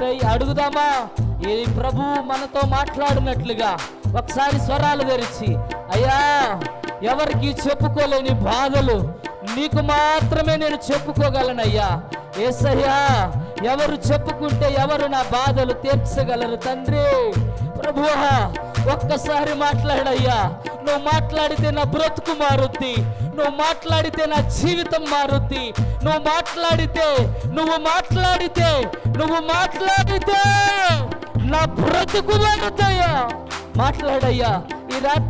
అడుగుదామా? ఈ ప్రభు మనతో మాట్లాడినట్లుగా ఒకసారి స్వరాలు తెరిచి, అయ్యా ఎవరికి చెప్పుకోలేని బాధలు నీకు మాత్రమే నేను చెప్పుకోగలనయ్యా. యేసయ్యా, ఎవరు చెప్పుకుంటే ఎవరు నా బాధలు తీర్చగలరు తండ్రి? ప్రభువా, ఒక్కసారి మాట్లాడయ్యా. నువ్వు మాట్లాడితే నా బ్రతుకు మారుద్ది, నువ్వు మాట్లాడితే నా జీవితం మారుద్ది, నువ్వు మాట్లాడితే నా బ్రతుకు మారుద్దయ్యా. మాట్లాడయ్యా ఈ రాత్రి.